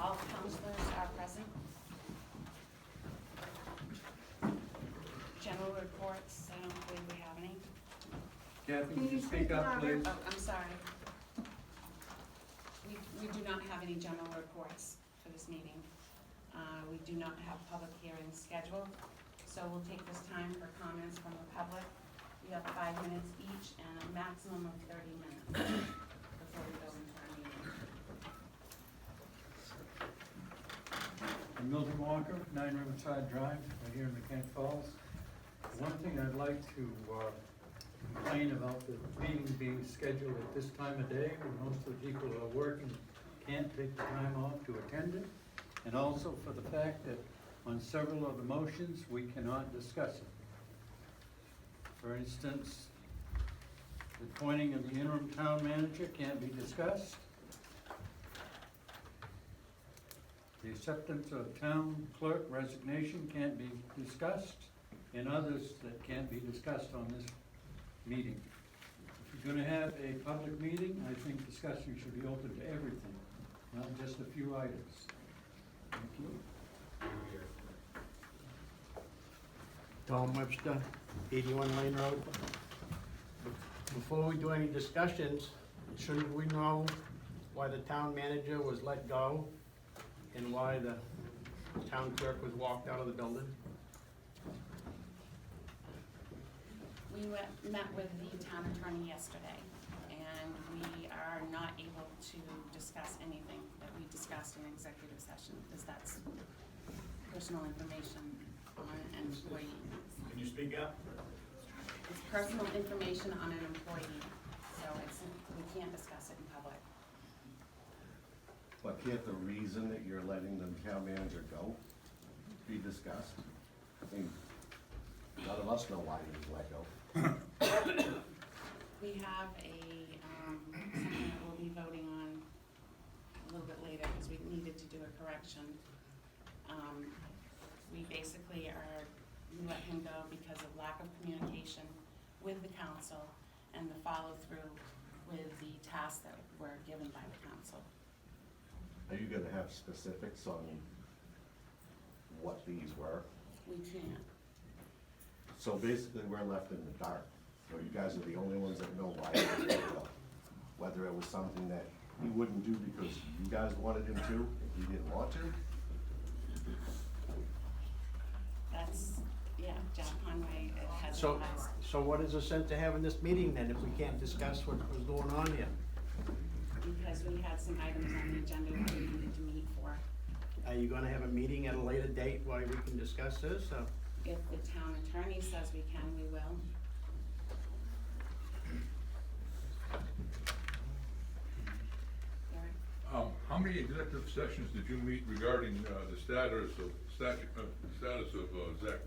all counselors are present. General reports, I don't believe we have any. Kathy, can you speak up, please? Oh, I'm sorry. We do not have any general reports for this meeting. We do not have public hearings scheduled, so we'll take this time for comments from the public. We have 5 minutes each and a maximum of 30 minutes before we go into our meeting. I'm Milton Walker, 9 Riverside Drive, right here in Mechanic Falls. One thing I'd like to complain about the meeting being scheduled at this time of day, when most of the people who are working can't take the time off to attend it, and also for the fact that on several of the motions, we cannot discuss it. For instance, the appointing of the interim town manager can't be discussed. The acceptance of town clerk resignation can't be discussed, and others that can't be discussed on this meeting. If you're gonna have a public meeting, I think discussion should be open to everything, not just a few items. Thank you. Tom Webster, 81 Lane Road. Before we do any discussions, shouldn't we know why the town manager was let go and why the town clerk was walked out of the building? We met with the town attorney yesterday, and we are not able to discuss anything that we discussed in executive session, because that's personal information on an employee. Can you speak up? It's personal information on an employee, so we can't discuss it in public. But can't the reason that you're letting the town manager go be discussed? I mean, none of us know why he was let go. We have something that we'll be voting on a little bit later, because we needed to do a correction. We basically we let him go because of lack of communication with the council and the follow-through with the tasks that were given by the council. Are you gonna have specifics on what these were? We can't. So basically, we're left in the dark. So you guys are the only ones that know why he was let go. Whether it was something that he wouldn't do because you guys wanted him to, and he didn't want to. That's, yeah, Jack Conway has So, advised. so what is the sense of having this meeting then if we can't discuss what was going on here? Because we had some items on the agenda that we needed to meet for. Are you gonna have a meeting at a later date while we can discuss this? If the town attorney says we can, we will. Eric? How many executive sessions did you meet regarding the status of Zach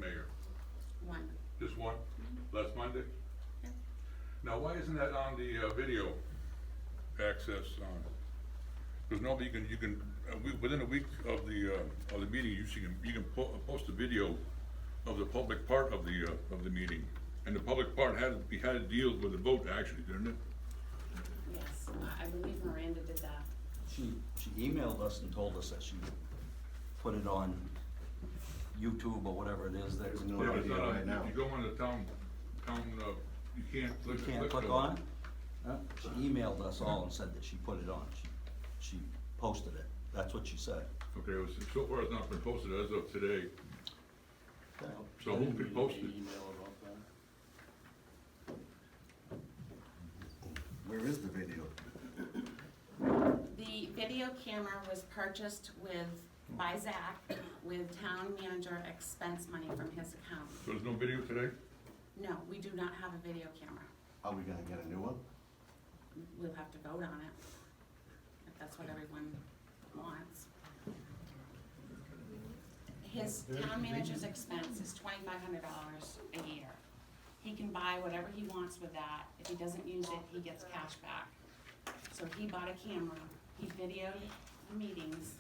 Mayer? One. Just one? Last Monday? Yeah. Now, why isn't that on the video access? Because nobody within a week of the meeting, you can post a video of the public part of the meeting, and the public part had to deal with the vote actually, didn't it? Yes, I believe Miranda did that. She emailed us and told us that she put it on YouTube or whatever it is that. There's no Yeah, but it's idea not on- right now. You go on the town, you can't You click. can't click on it? She emailed us all and said that she put it on. She posted it. That's what she said. Okay, so far it's not been posted as of today, Okay. so who could post it? Where is the video? The video camera was purchased by Zach with town manager expense money from his account. So there's no video today? No, we do not have a video camera. Are we gonna get a new one? We'll have to vote on it, if that's what everyone wants. His town manager's expense is $2,500 a year. He can buy whatever he wants with that. If he doesn't use it, he gets cash back. So he bought a camera, he videoed the meetings,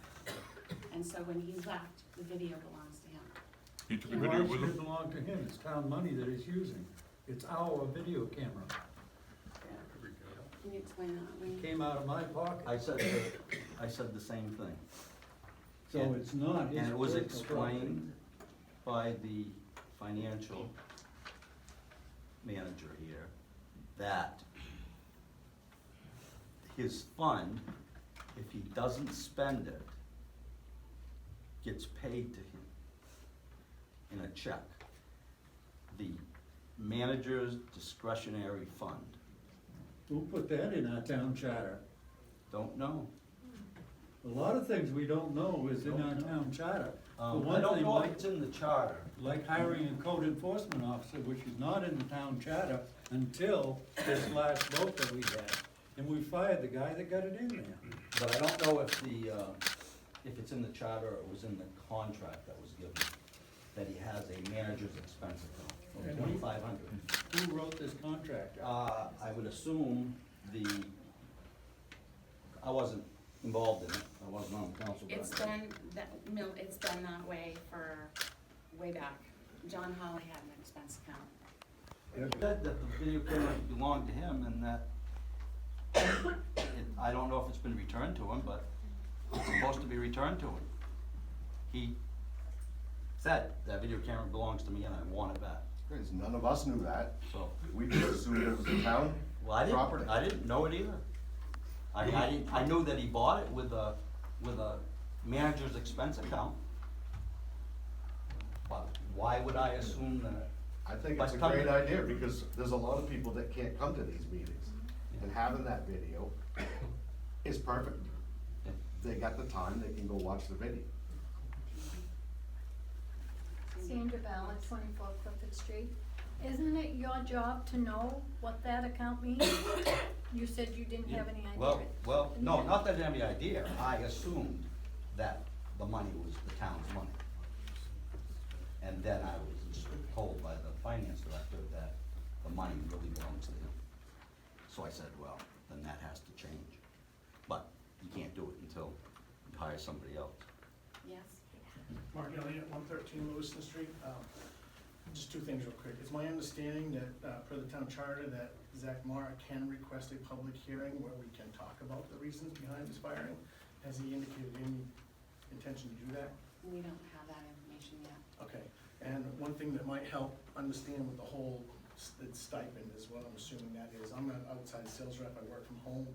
and so when he left, the video belongs to him. He took a Why video should with it him? belong to him? It's town money that he's using. It's our video camera. Can you explain that? It came out of my pocket. I said the same thing. So And- it's not his And it was personal property. explained by the financial manager here that his fund, if he doesn't spend it, gets paid to him in a check. The manager's discretionary fund, Who put that in our town charter? don't know. A lot of things we don't know is in our town charter. For I one don't thing, know if like- it's in the charter. Like hiring a code enforcement officer, which is not in the town charter until this last vote that we had. And we fired the guy that got it in there. But I don't know if if it's in the charter or it was in the contract that was given, that he has a manager's expense account of $2,500. Who wrote this contract? I would assume I wasn't involved in it, I wasn't on the council, but. It's been that way for way back. John Holly had an expense account. It said that the video camera belonged to him and that, I don't know if it's been returned to him, but it's supposed to be returned to him. He said, that video camera belongs to me and I want it back, Because none of us knew that. so. We just assumed it was a town Well, property. I didn't know it either. I knew that he bought it with a manager's expense account. But why would I assume that? I think But it's a come- great idea, because there's a lot of people that can't come to these meetings. And having that video is perfect. If they got the time, they can go watch the video. Sandra Ballard, 24 Clifford Street. Isn't it your job to know what that account means? You said you didn't have any idea. Well, no, not that I have any idea. I assumed that the money was the town's money. And then I was told by the finance director that the money really belongs to him. So I said, well, then that has to change. But you can't do it until you hire somebody else. Yes? Mark Elliott, 113 Lewiston Street. Just two things real quick. It's my understanding that, per the town charter, that Zach Mara can request a public hearing where we can talk about the reasons behind his firing. Has he indicated any intention to do that? We don't have that information yet. Okay, and one thing that might help understand with the whole stipend is what I'm assuming that is. I'm an outside sales rep, I work from home.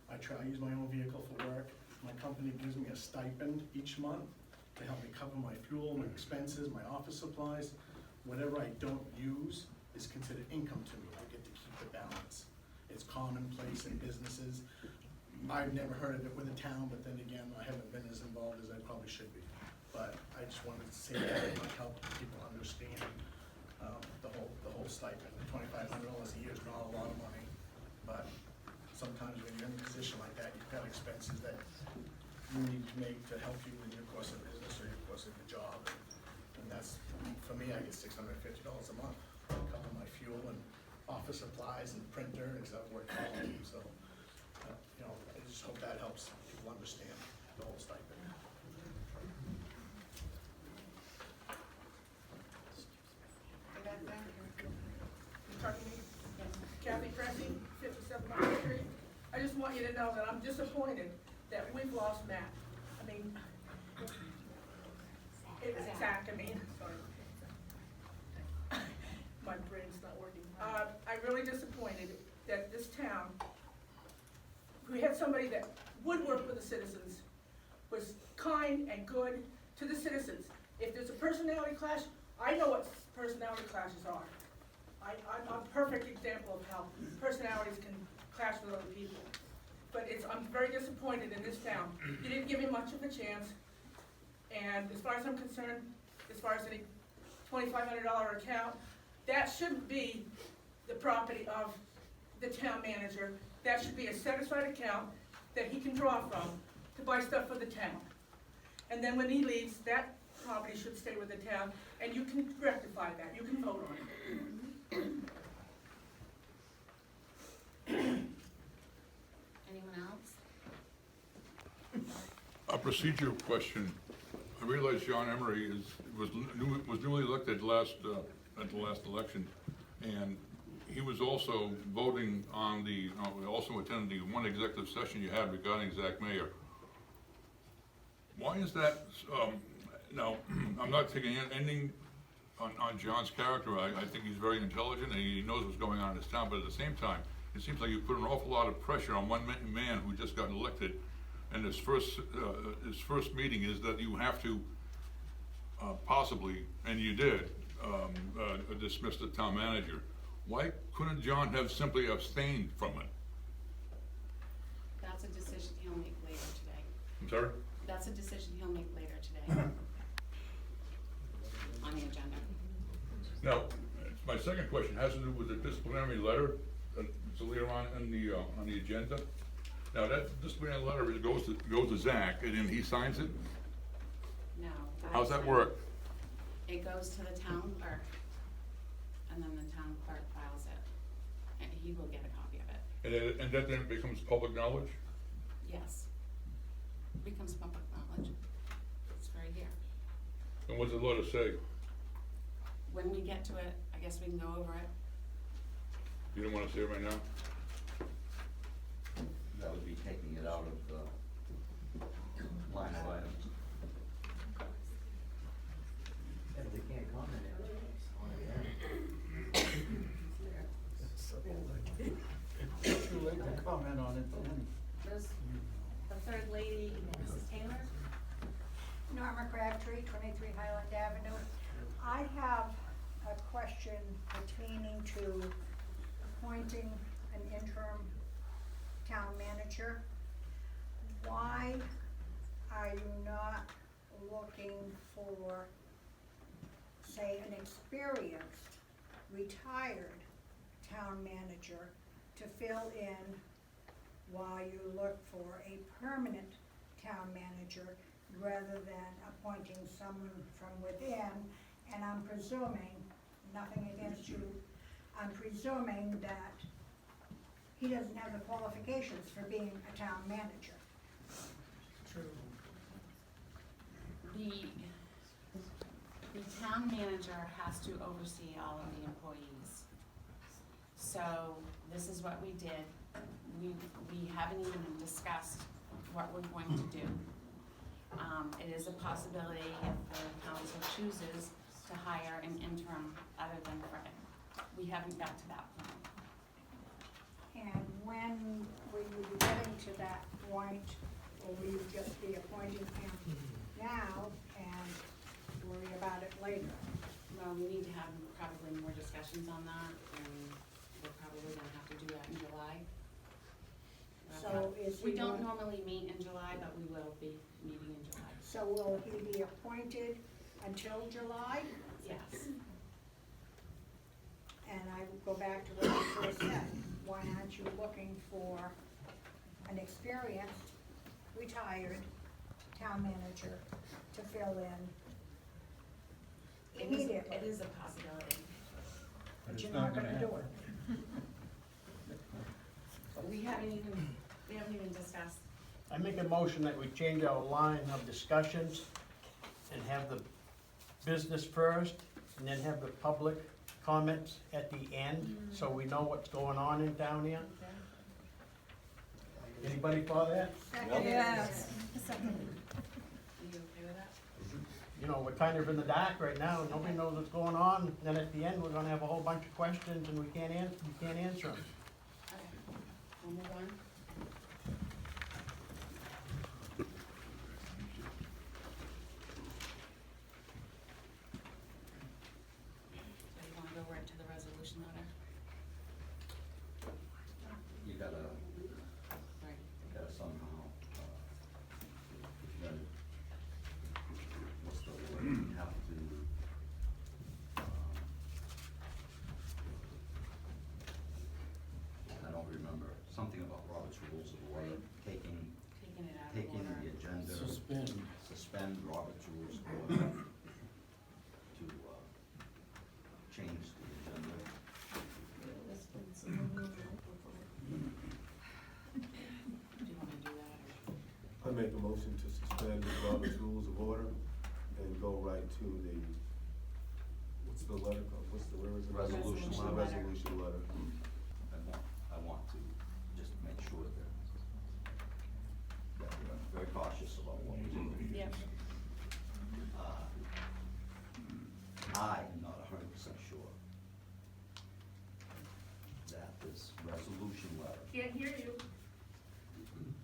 I use my own vehicle for work. My company gives me a stipend each month to help me cover my fuel, my expenses, my office supplies. Whatever I don't use is considered income to me. I get to keep the balance. It's commonplace in businesses. I've never heard of it with a town, but then again, I haven't been as involved as I probably should be. But I just wanted to say that it might help people understand the whole stipend. $2,500 a year is not a lot of money, but sometimes when you're in a position like that, you've got expenses that you need to make to help you in your course of business or your course of your job. And that's, for me, I get $650 a month to cover my fuel and office supplies and printer, because I've worked from home, so, I just hope that helps people understand the whole stipend. Go back there. You talking to me? Yes. Kathy Cressy, 57 Market Street. I just want you to know that I'm disappointed that we've lost Matt. I mean, it's Zach, I mean, sorry. My brain's not working. I'm really disappointed that this town, we had somebody that would work with the citizens, was kind and good to the citizens. If there's a personality clash, I know what personality clashes are. I'm a perfect example of how personalities can clash with other people. But I'm very disappointed in this town. You didn't give me much of a chance. And as far as I'm concerned, as far as any $2,500 account, that shouldn't be the property of the town manager. That should be a set-aside account that he can draw from to buy stuff for the town. And then when he leaves, that property should stay with the town, and you can rectify that. You can vote on it. Anyone else? A procedural question. I realize John Emery was newly elected at the last election, and he was also voting on also attended the one executive session you had regarding Zach Mayer. Why why is that, now, I'm not taking anything on John's character, I think he's very intelligent, and he knows what's going on in his town, but at the same time, it seems like you put an awful lot of pressure on one man who just got elected, and his first meeting is that you have to, possibly, and you did, dismiss the town manager. Why couldn't John have simply abstained from it? That's a decision he'll make later today. I'm sorry? That's a decision he'll make later today. On the agenda. Now, my second question has to do with the disciplinary letter that's later on the agenda. Now, that disciplinary letter goes to Zach, and then he signs it? No. How's that work? It goes to the town clerk, and then the town clerk files it, and he will get a copy of it. And that then becomes public knowledge? Yes. Becomes public knowledge. It's right here. And what does the letter say? When we get to it, I guess we can go over it. You don't wanna say it right now? That would be taking it out of the line of items. If they can't comment Too late to comment on it then. The third lady, Mrs. Taylor? Norma Crabtree, 23 Highland Avenue. I have a question pertaining to appointing an interim town manager. Why are you not looking for, say, an experienced, retired town manager to fill in while you look for a permanent town manager rather than appointing someone from within? And I'm presuming, nothing against you, I'm presuming that he doesn't have the qualifications for being a town manager. The town manager has to oversee all of the employees. So this is what we did. We haven't even discussed what we're going to do. It is a possibility if the council chooses to hire an interim other than Fred. We haven't got to that point. And when will you be getting to that point, or will you just be appointing him now and worry about it later? Well, we need to have probably more discussions on that, and we're probably gonna have to do that in July. So is he We don't going- normally meet in July, but we will be meeting in July. So will he be appointed until July? Yes. And I go back to what you first said, why aren't you looking for an experienced, retired town manager to fill in immediately? It is a possibility. But It's you're not not gonna gonna do happen. it. We haven't even discussed. I make a motion that we change our line of discussions and have the business first, and then have the public comments at the end, so we know what's going on in town here. Anybody for that? Yes. Are you okay with that? You know, we're kind of in the dark right now, nobody knows what's going on, and then at the end, we're gonna have a whole bunch of questions and we can't answer them. Okay, we'll move on. So you wanna go right to the resolution letter? You gotta, Right. somehow, then, what's the word, you have to, I don't remember, something about Robert's Rules of Order, taking Taking it out of order. the agenda. Suspend Robert's Rules of Order to, change the agenda. Do you wanna do that, or? I make a motion to suspend Robert's Rules of Order and go right to the, what's the letter called, where is it? Resolution letter. Resolution letter. I want to just make sure that we're very cautious about what we're doing. Yep. I am not 100% sure that this resolution letter, Can't hear you.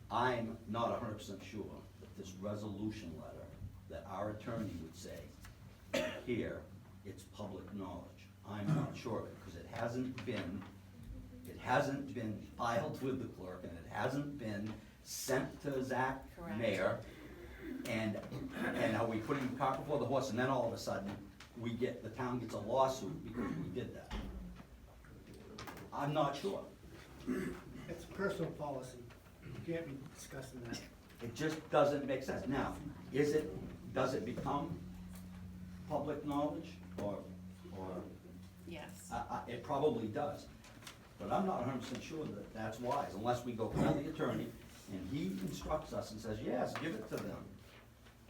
I'm not 100% sure that this resolution letter, that our attorney would say, here, it's public knowledge. I'm not sure of it, because it hasn't been filed with the clerk, and it hasn't been sent to Zach Correct. Mayor. And are we putting the cart before the horse, and then all of a sudden, the town gets a lawsuit because we did that? I'm not sure. It's personal policy. You can't be discussing that. It just doesn't make sense. Now, does it become public knowledge, or, Yes. it probably does. But I'm not 100% sure that that's wise, unless we go call the attorney, and he instructs us and says, yes, give it to them.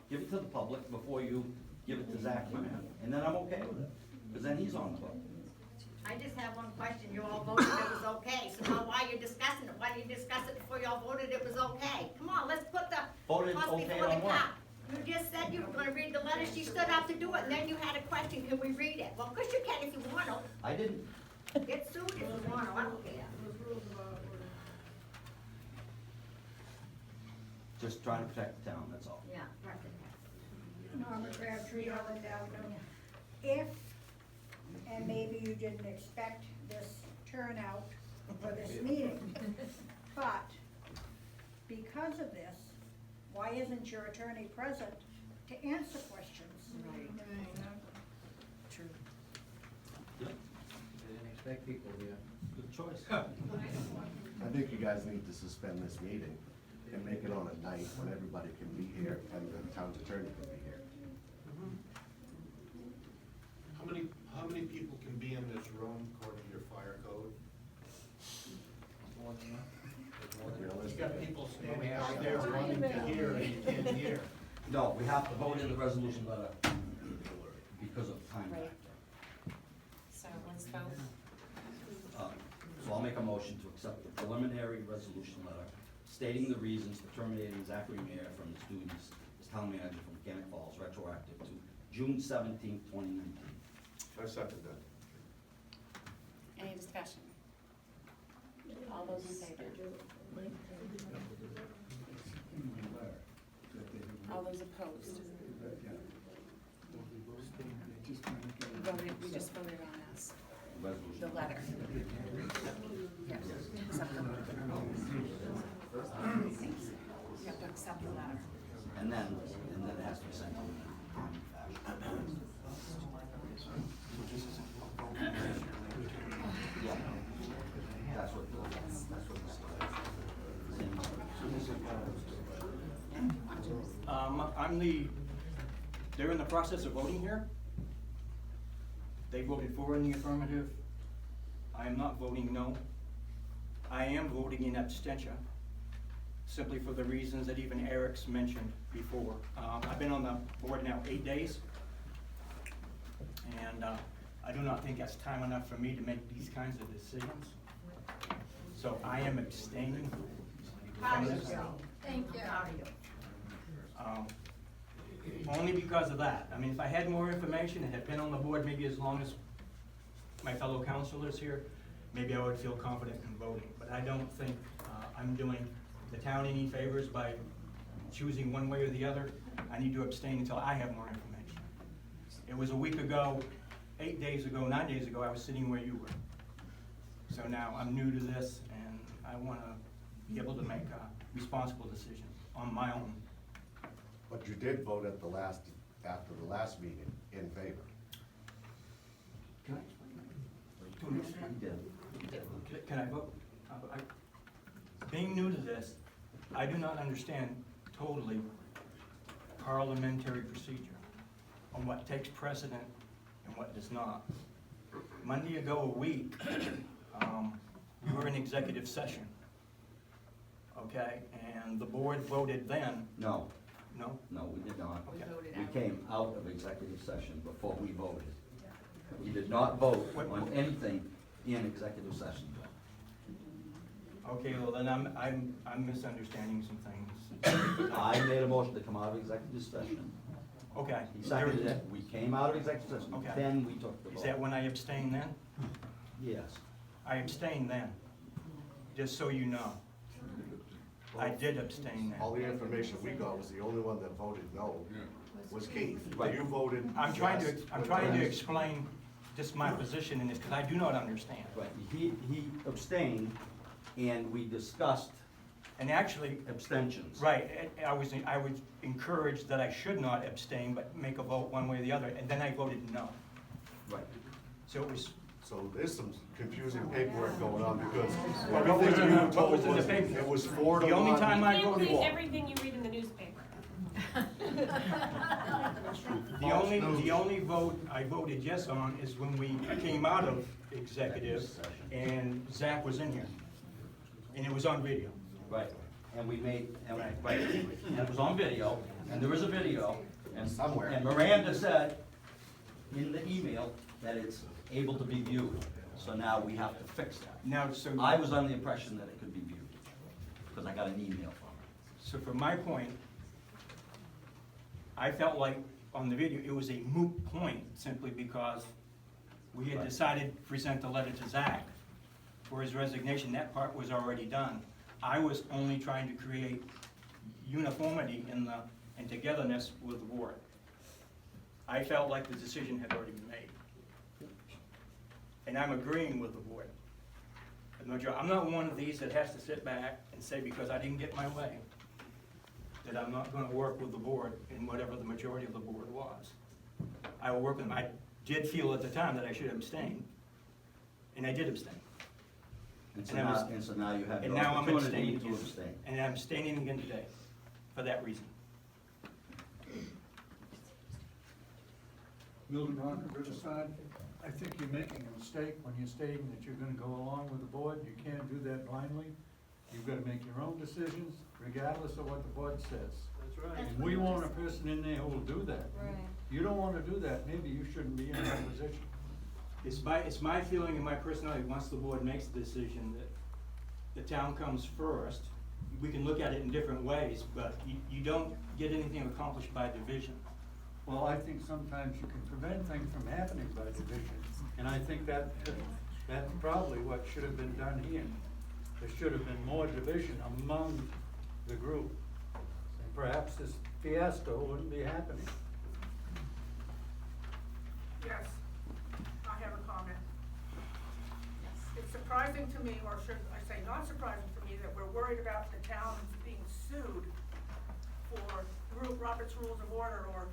Give it to the public before you give it to Zach Mayer, and then I'm okay with it, because then he's on the hook. I just have one question, you all voted it was okay, so now why are you discussing it? Why didn't you discuss it before y'all voted it was okay? Come on, let's put the Voted horse okay before the on what? cart. You just said you were gonna read the letter, she stood up to do it, and then you had a question, can we read it? Well, of course you can if you want to, I didn't, get sued if you want to, I don't care. just trying to protect the town, that's all. Yeah, right. Norma Crabtree, Ellen Downey. If, and maybe you didn't expect this turnout for this meeting, but because of this, why isn't your attorney present to answer questions? True. They didn't expect people here. Good choice. I think you guys need to suspend this meeting and make it on a night when everybody can be here and the town's attorney can be here. How many people can be in this room according to your fire code? You got people standing out there wanting to hear and you can't hear. No, we have to vote in the resolution letter because of time Right. factor. So let's vote. So I'll make a motion to accept the preliminary resolution letter stating the reasons for terminating Zachary Mayer from his duties as town manager from Mechanic Falls, retroactive to June 17th, 2019. I second that. Any discussion? All those in favor? All those opposed? We just voted on this, Resolution. the letter. Yes. Accept the letter. You have to accept the letter. And then it has to be sent to him in a timely fashion. Yeah, that's what this is. They're in the process of voting here. They voted for in the affirmative. I am not voting no. I am voting in abstention, simply for the reasons that even Eric's mentioned before. I've been on the board now 8 days, and I do not think that's time enough for me to make these kinds of decisions. So I am abstaining from this. Thank you. Only because of that. I mean, if I had more information and had been on the board maybe as long as my fellow councilors here, maybe I would feel confident in voting. But I don't think I'm doing the town any favors by choosing one way or the other. I need to abstain until I have more information. It was a week ago, 8 days ago, 9 days ago, I was sitting where you were. So now I'm new to this, and I want to be able to make a responsible decision on my own. But you did vote at after the last meeting in favor. Can I explain that? Can I vote? Being new to this, I do not understand totally parliamentary procedure on what takes precedent and what does not. Monday ago a week, we were in executive session, okay? And the board voted then, No, no? no, we did not. Okay. We came out of executive session before we voted. We did not vote on anything in executive session. Okay, well then I'm misunderstanding some things. I made a motion to come out of executive session Okay. He seconded it, we came out of executive session, Okay. then we took the vote. Is that when I abstained then? Yes. I abstained then, just so you know. I did abstain All then. the information we got was the only one that voted no, Yeah. was Keith. Right. You voted I'm trying to, yes. I'm trying to explain just my position in this, because I do not understand. Right, he abstained, and we discussed And actually, abstentions. right, I was encouraged that I should not abstain, but make a vote one way or the other, and then I voted no. Right. So it was, So there's some confusing paperwork going on because Well, what was everything in you the- were told what was in the was, paper? it was 4 to 1. The only time I You can't voted believe for. everything you read in the newspaper. The only vote I voted yes on is when we came out of executive, and Zach was in here. And it was on video. Right, and we made, and, Right. right, and it was on video, and there is a video, and Somewhere. And Miranda said in the email that it's able to be viewed, so now we have to fix that. Now, so. I was under the impression that it could be viewed, because I got an email from her. So from my point, I felt like on the video, it was a moot point simply because we had Right. decided to present the letter to Zach for his resignation. That part was already done. I was only trying to create uniformity and togetherness with the board. I felt like the decision had already been made. And I'm agreeing with the board. I'm not one of these that has to sit back and say, because I didn't get my way, that I'm not gonna work with the board in whatever the majority of the board was. I will work with them. I did feel at the time that I should abstain, and I did abstain. And so And I was- now, and so now you have And the now I'm opportunity abstaining to again. abstain. And I'm abstaining again today, for that reason. Milton Rock and Riverside, I think you're making a mistake when you're stating that you're gonna go along with the board. You can't do that blindly. You've gotta make your own decisions regardless of what the board says. That's right. And we want a person in there who will do that. Right. You don't wanna do that, maybe you shouldn't be in that position. It's my feeling and my personality, once the board makes the decision that the town comes first, we can look at it in different ways, but you don't get anything accomplished by division. Well, I think sometimes you can prevent things from happening by division, and I think that's probably what should have been done here. There should have been more division among the group, and perhaps this fiasco wouldn't be happening. Yes, I have a comment. It's surprising to me, or should I say not surprising to me, that we're worried about the town being sued for Robert's Rules of Order, or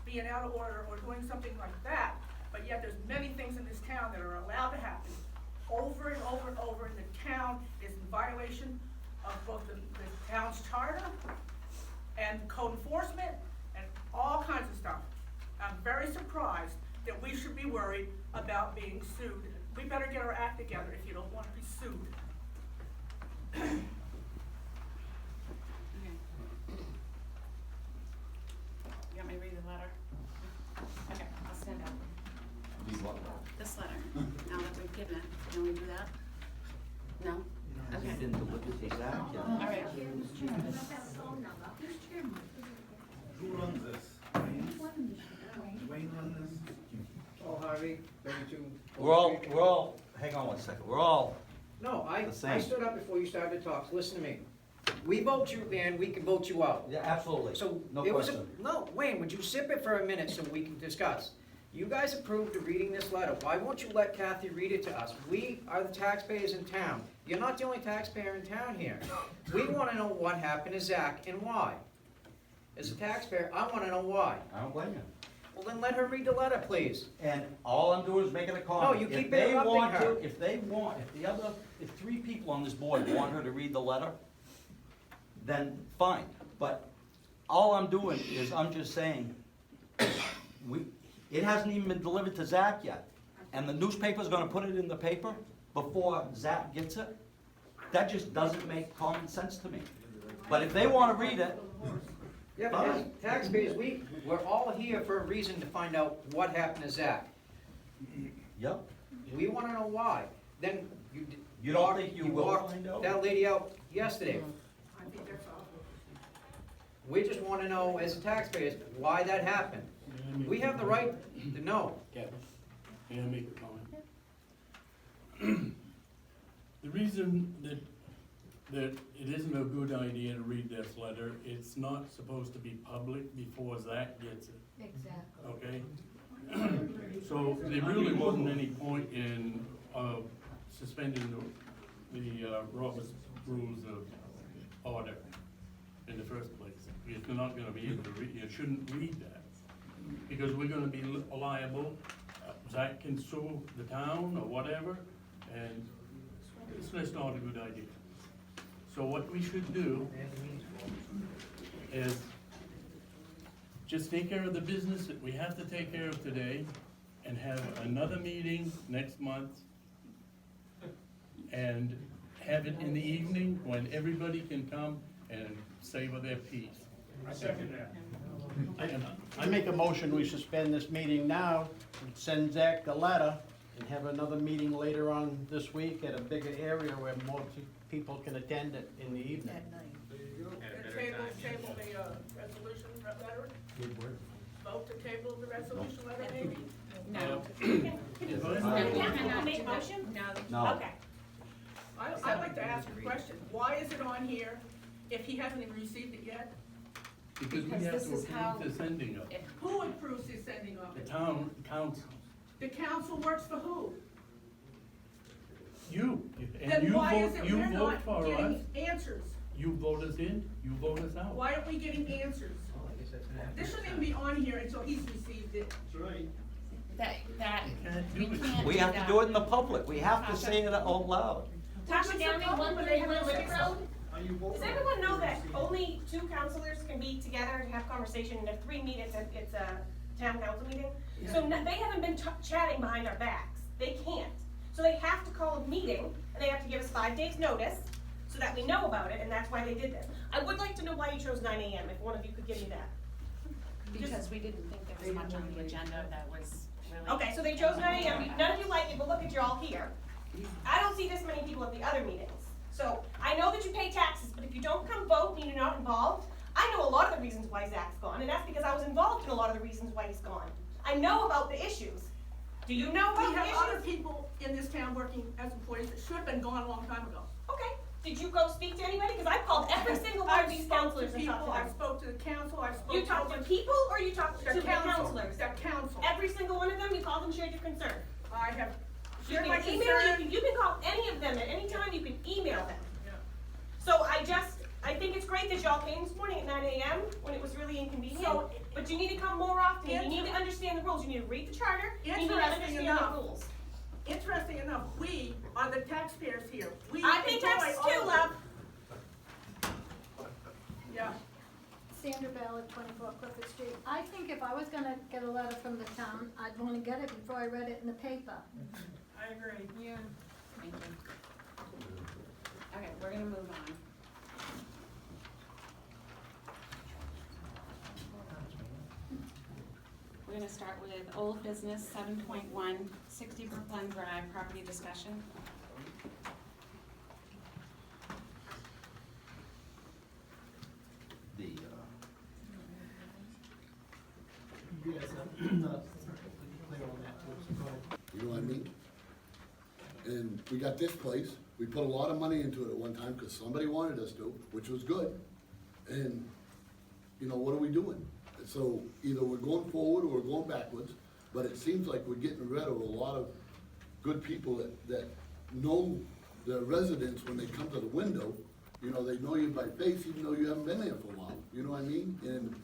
being out of order, or doing something like that, but yet there's many things in this town that are allowed to happen over and over and over, and the town is in violation of both the town's charter and code enforcement and all kinds of stuff. I'm very surprised that we should be worried about being sued. We better get our act together if you don't want to be sued. Okay. You want me to read the letter? Okay, I'll stand up. Leave what? This letter, now that we've given it, can we do that? No? You Okay. didn't deliver it to Zach yet. All right. Who runs this? Wayne runs this? Paul Harvey, 32. We're all, hang on one second, we're all, No, The I same. stood up before you started to talk, so listen to me. We vote you in, we can vote you out. yeah, absolutely, So, no it was a, question. no, Wayne, would you sip it for a minute so we can discuss? You guys approved of reading this letter, why won't you let Kathy read it to us? We are the taxpayers in town, you're not the only taxpayer in town here. We wanna know what happened to Zach and why. As a taxpayer, I wanna know why. I don't blame you. Well, then let her read the letter, please. And all I'm doing is making a comment. No, you keep If they interrupting want her. to- If they want, if 3 people on this board want her to read the letter, then fine. But all I'm doing is, I'm just saying, it hasn't even been delivered to Zach yet. And the newspaper's gonna put it in the paper before Zach gets it? That just doesn't make common sense to me. But if they wanna read it, Yeah, but as taxpayers, we're all here for a reason to find out what happened to Zach. yep. We wanna know why. Then you. You don't think you will walked find out? that lady out yesterday. I think that's awful. We just wanna know, as taxpayers, why that happened. We have the right to know. Kevin, may I make a comment? The reason that it isn't a good idea to read this letter, it's not supposed to be public before Zach gets it, Exactly. okay? So there really wasn't any point in, suspending the Robert's Rules of Order in the first place. You're not gonna be able to read, you shouldn't read that, because we're gonna be liable. Zach can sue the town or whatever, and it's just not a good idea. So what we should do is just take care of the business that we have to take care of today, and have another meeting next month, and have it in the evening when everybody can come and savor their peace. I second that. I make a motion, we suspend this meeting now, send Zach a letter, and have another meeting later on this week at a bigger area where more people can attend it in the evening. And table the resolution letter? Vote to table the resolution letter, maybe? No. Can make a motion? No. Okay. I'd like to ask a question. Why is it on here if he hasn't even received it yet? Because we Because have this to is how- approve the sending of it. Who approves the sending of The it? town council, The council works for who? you, and Then you why is vote, it you we're vote not for us, getting answers? you vote us in, you vote us out. Why aren't we getting answers? This shouldn't even be on here until he's received it. That, Can't do we it. can't We do have to that. do it in the public, we have to say it out loud. Tasha Downey, 131 Liberty Road. Does everyone know that only 2 counselors can be together and have conversation, and if 3 meet, it's a town council meeting? So they haven't been chatting behind our backs, they can't. So they have to call a meeting, and they have to give us 5 days' notice, so that we know about it, and that's why they did this. I would like to know why you chose 9 AM, if one of you could give me that. Because we didn't think there was much on the agenda that was really. Okay, so they chose 9 AM, none of you like it, but look at you're all here. I don't see this many people at the other meetings. So, I know that you pay taxes, but if you don't come vote and you're not involved, I know a lot of the reasons why Zach's gone, and that's because I was involved in a lot of the reasons why he's gone. I know about the issues. Do you know We about the have other issues? people in this town working as employees that should have been gone a long time ago. Okay, did you go speak to anybody? Because I've called every single one of these counselors and talked to I them. spoke to the council, I spoke to. You talked to people or you talked to the counselors? The council. Every single one of them, you called and shared your concern. I have You shared my can email, concern. you can call any of them at any time, you can email them. Yeah. So I think it's great that y'all came this morning at 9 AM when it was really inconvenient, So- but you need to come more often, and you need to understand the rules, you need to read the charter, you need to Interesting understand enough. the rules. Interesting enough, we are the taxpayers here. We I pay enjoy taxes all too, of love. it. Yeah. Sandra Ballard, 24 Clifford Street. I think if I was gonna get a letter from the town, I'd wanna get it before I read it in the paper. I agree. Yeah. Thank you. Okay, we're gonna move on. We're gonna start with old business, 7.1, 60 Brookline Drive, property discussion. You know what I mean? And we got this place, we put a lot of money into it at one time, because somebody wanted us to, which was good. And, you know, what are we doing? So either we're going forward or we're going backwards, but it seems like we're getting rid of a lot of good people that know the residents when they come to the window. You know, they know you by face, even though you haven't been there for a while, you know what I mean? And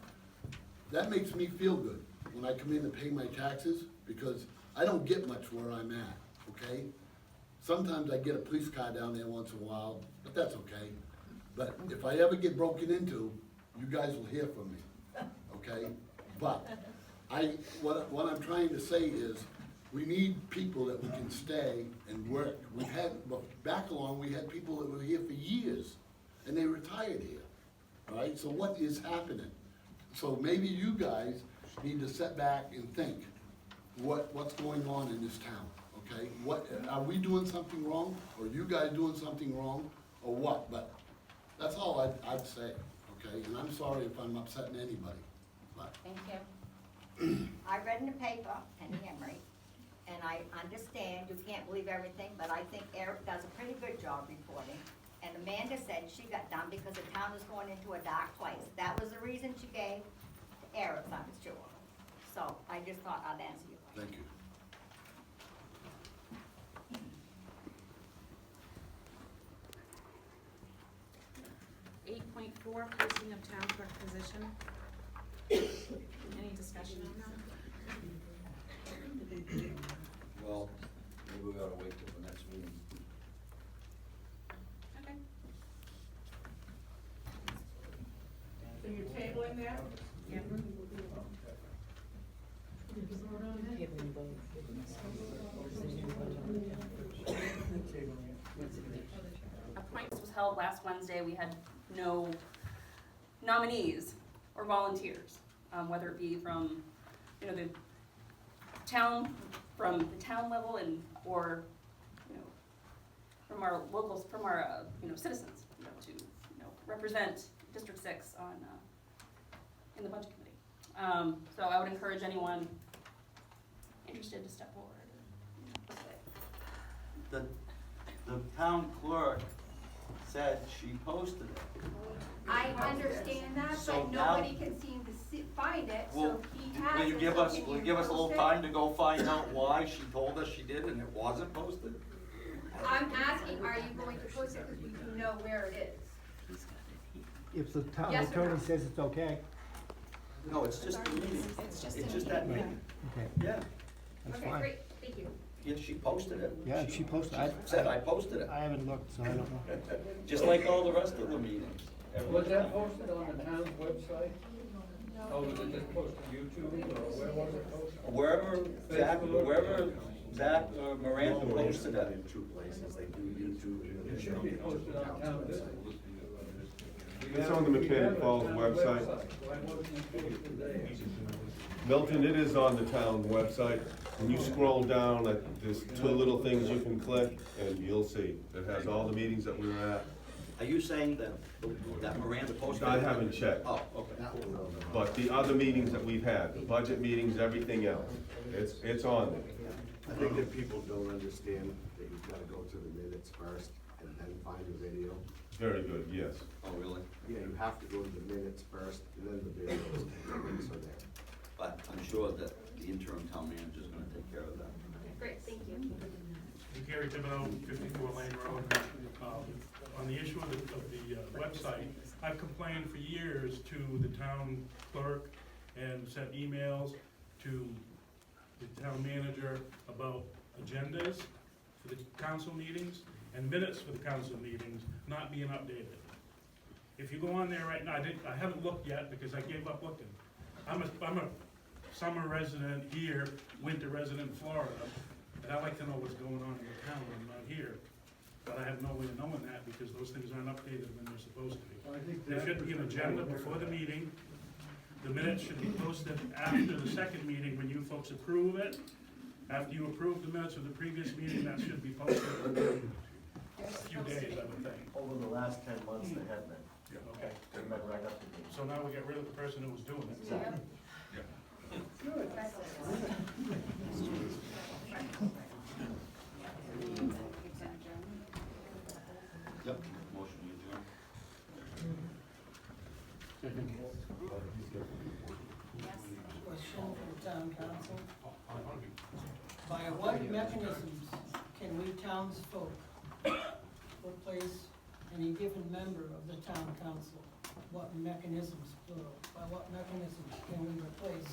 that makes me feel good when I come in and pay my taxes, because I don't get much where I'm at, okay? Sometimes I get a police car down there once in a while, but that's okay. But if I ever get broken into, you guys will hear from me, okay? But what I'm trying to say is, we need people that we can stay and work. We've had, back along, we had people that were here for years, and they retired here, all right? So what is happening? So maybe you guys need to sit back and think, what's going on in this town, okay? Are we doing something wrong, or you guys doing something wrong, or what? But that's all I'd say, okay? And I'm sorry if I'm upsetting anybody, but Thank you. I read in the paper, Penny Emery, and I understand you can't believe everything, but I think Eric does a pretty good job reporting. And Amanda said she got done because the town was going into a dark place. That was the reason she gave to Eric, I'm sure. So I just thought I'd answer you. thank you. 8.4, posting of town clerk position. Any discussion on that? Well, maybe we ought to wait till the next meeting. Okay. So you're tabling that? Yep. Appointments was held last Wednesday. We had no nominees or volunteers, whether it be from, you know, the town level and, or, you know, from our locals, from our, you know, citizens, you know, to, you know, represent District 6 on, in the budget committee. So I would encourage anyone interested to step forward. The town clerk said she posted it. I understand that, So but now- nobody can seem to find it, Will, so he has will you it, give so us, can will you you give us a little post it? time to go find out why she told us she did and it wasn't posted? I'm asking, are you going to post it, because we do know where it is? If the town Yes or attorney no? says it's okay. No, it's just a meeting. It's just It's a just that meeting. meeting. Okay, Yeah, that's Okay, fine. great, thank you. yeah, she posted it. Yeah, she posted, Said I posted it, I haven't looked, so I don't know. just like all the rest of the meetings. Was that posted on the town's website? Oh, was it just posted on YouTube, or where was it posted? Wherever Zach or Miranda posted it. In two places, they do YouTube. It should be posted on town business. It's on the Mechanic Falls website. Why wasn't it posted there? Milton, it is on the town website. When you scroll down, there's two little things you can click, and you'll see. It has all the meetings that we were at. Are you saying that Miranda posted it? I haven't checked, Oh, okay. but the other meetings that we've had, the budget meetings, everything else, it's on there. I think that people don't understand that you've gotta go to the minutes first and then find the video. Very good, yes. Oh, really? Yeah, you have to go to the minutes first and then the videos, and the links are there. But I'm sure that the interim town manager's gonna take care of that. Great, thank you. Gary Thibodeau, 54 Lane Road. On the issue of the website, I've complained for years to the town clerk and sent emails to the town manager about agendas for the council meetings and minutes for the council meetings not being updated. If you go on there right now, I haven't looked yet because I gave up looking. I'm a summer resident here, winter resident in Florida, and I like to know what's going on in the town when I'm not here. But I have no way of knowing that because those things aren't updated when they're supposed to be. There should be an agenda before the meeting. The minutes should be posted after the second meeting when you folks approve it. After you approve the minutes of the previous meeting, that should be posted within a few days, I would think. Over the last 10 months, they have been. Okay. They've been right up to date. So now we get rid of the person who was doing it. Exactly. Yep, motion to adjourn. Question for the town council. By what mechanisms can we townsfolk replace any given member of the town council? What mechanisms, plural, by what mechanisms can we replace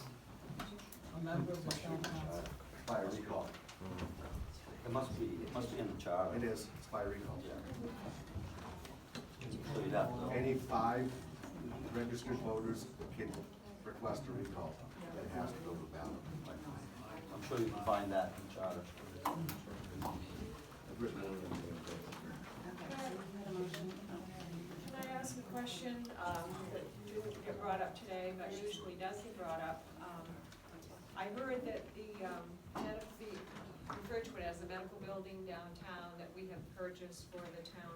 a member of the town council? By recall. It must be in the charter. It is, it's by recall. So you'd have to. Any 5 registered voters can request a recall, and it has to go to ballot. I'm sure you can find that in the charter. I've written more than Can I ask a question that didn't get brought up today, but usually does get brought up? I heard that referred to it as the medical building downtown that we have purchased for the town,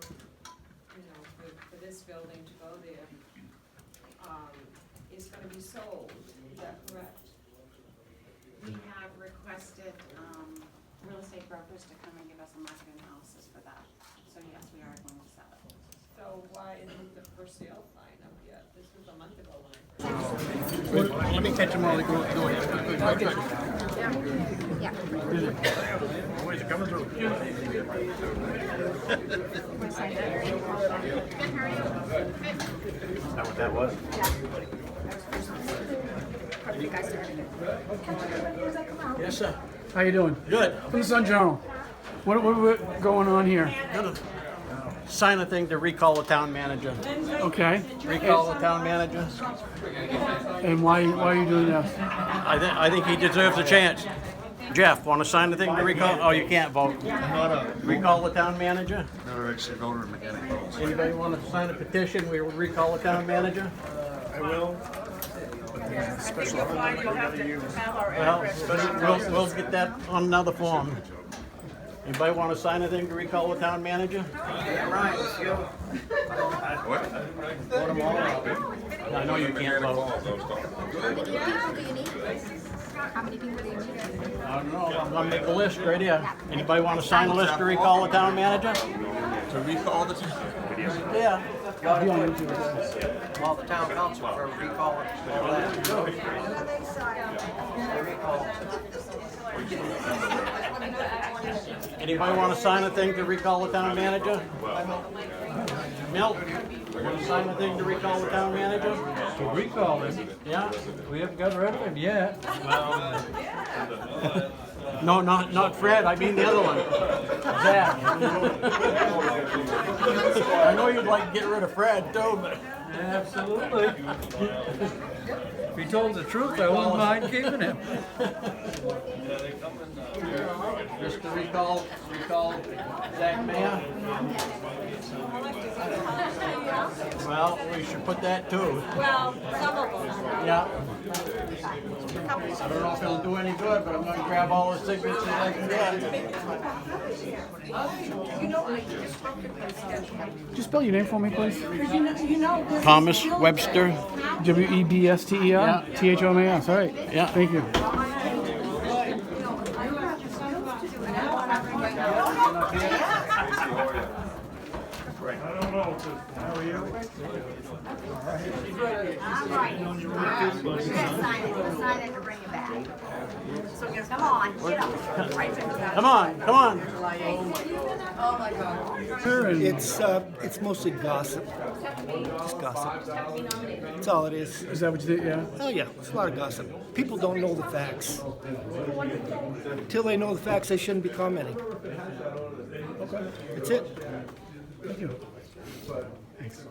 you know, for this building to go there. is gonna be sold, is that correct? We have requested, real estate brokers to come and give us a market analysis for that. So yes, we are going to sell it. So why isn't the for sale sign up yet? This was a month ago when I Let me catch them while they go ahead. Boys are coming through. Is that what that was? Yes, sir. How you doing? Good. From the SunJournal. What we going on here? Gonna sign a thing to recall the town manager. Okay. Recall the town manager. And why are you doing this? I think he deserves a chance. Jeff, want to sign the thing to recall? Oh, you can't vote. Recall the town manager? Not a registered voter in mechanic. Anybody want to sign a petition? We will recall the town manager? I will. Special apply, you'll have to have our Well, address. we'll get that on another form. Anybody want to sign a thing to recall the town manager? Yeah, right, let's go. Vote them all out. I know you can't vote. How many people do you need? I don't know, I'm gonna make a list right here. Anybody want to sign a list to recall the town manager? To recall the Yeah. Well, the town council for recall and all that. Anybody want to sign a thing to recall the town manager? Milt, want to sign a thing to recall the town manager? To recall him, Yeah? we haven't got rid of him yet. No, not Fred, I mean the other one. Zach. I know you'd like to get rid of Fred too, but. Absolutely. If he told the truth, I wouldn't mind keeping him. Just to recall Zach Mayer? Well, we should put that too. Well, some of them. Yeah. I don't know if it'll do any good, but I'm gonna grab all the signatures I can get. Just spell your name for me, please. Thomas Webster. Webster. Yeah. Thomas. All right. Yeah. Thank you. I don't know, how are you? I'm right. Sign it to bring you back. So just come on, get up. Right there. Come on, come on. Oh my God. It's mostly gossip. Just gossip. That's all it is. Is that what you did? Yeah. Oh yeah, it's a lot of gossip. People don't know the facts. Until they know the facts, they shouldn't be commenting. Okay. That's it. Thank you. Thanks.